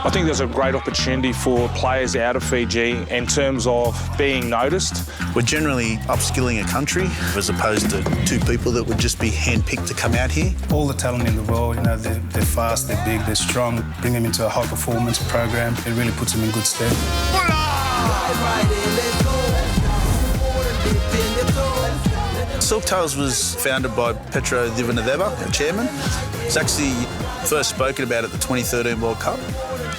I think there's a great opportunity for players out of Fiji in terms of being noticed. We're generally upskilling a country as opposed to two people that would just be handpicked to come out here. All the talent in the world, they're fast, they're big, they're strong. Bring them into a high performance program, it really puts them in good stead. Silktails was founded by Petero Civoniceva, our chairman. It's actually first spoken about at the 2013 World Cup.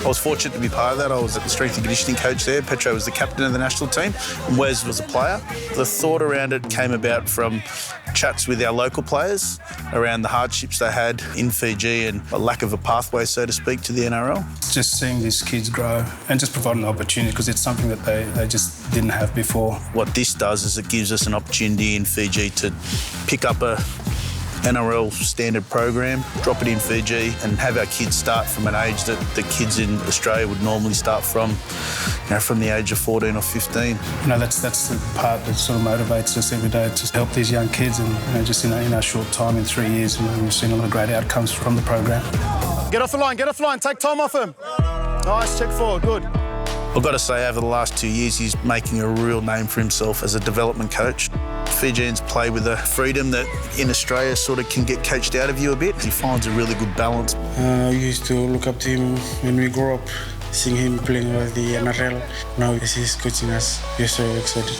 I was fortunate to be part of that. I was the strength and conditioning coach there. Petero was the captain of the national team, and Wes was a player. The thought around it came about from chats with our local players around the hardships they had in Fiji and a lack of a pathway, so to speak, to the NRL. Just seeing these kids grow and just providing an opportunity because it's something that they just didn't have before. What this does is it gives us an opportunity in Fiji to pick up a NRL standard program, drop it in Fiji and have our kids start from an age that the kids in Australia would normally start from the age of 14 or 15. That's the part that sort of motivates us every day to help these young kids and just in our short time, in 3 years, we've seen a lot of great outcomes from the program. Get off the line, take time off him. Nice, check forward, good. I've got to say, over the last 2 years, he's making a real name for himself as a development coach. Fijians play with a freedom that in Australia sort of can get coached out of you a bit. He finds a really good balance. I used to look up to him when we grew up, seeing him playing with the NRL. Now he's coaching us. We're so excited.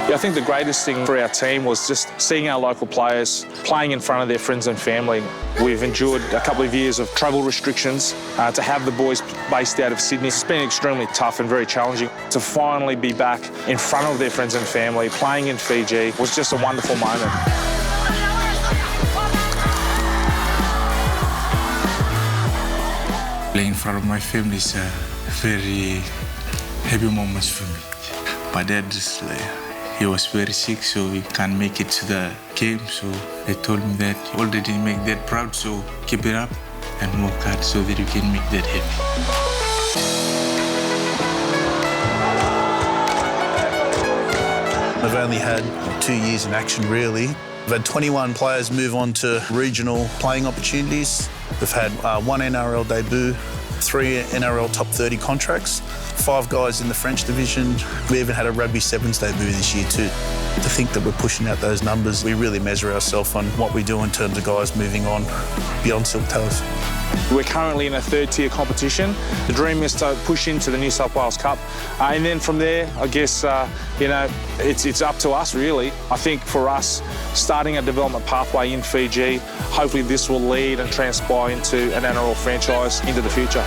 Yeah, I think the greatest thing for our team was just seeing our local players playing in front of their friends and family. We've endured a couple of years of travel restrictions. To have the boys based out of Sydney, it's been extremely tough and very challenging. To finally be back in front of their friends and family, playing in Fiji, was just a wonderful moment. Playing in front of my family is a very happy moment for me. My dad just he was very sick, so he can't make it to the game. So they told me that you already make that proud, so keep it up and work hard so that you can make that happy. I've only had 2 years in action, really. We've had 21 players move on to regional playing opportunities. We've had one NRL debut, 3 NRL top 30 contracts, 5 guys in the French division. We even had a Rugby Sevens debut this year too. To think that we're pushing out those numbers, we really measure ourselves on what we do in terms of guys moving on beyond Silktails. We're currently in a 3rd-tier competition. The dream is to push into the New South Wales Cup. And then from there, I guess, it's up to us, really. I think for us, starting a development pathway in Fiji, hopefully this will lead and transpire into an NRL franchise into the future.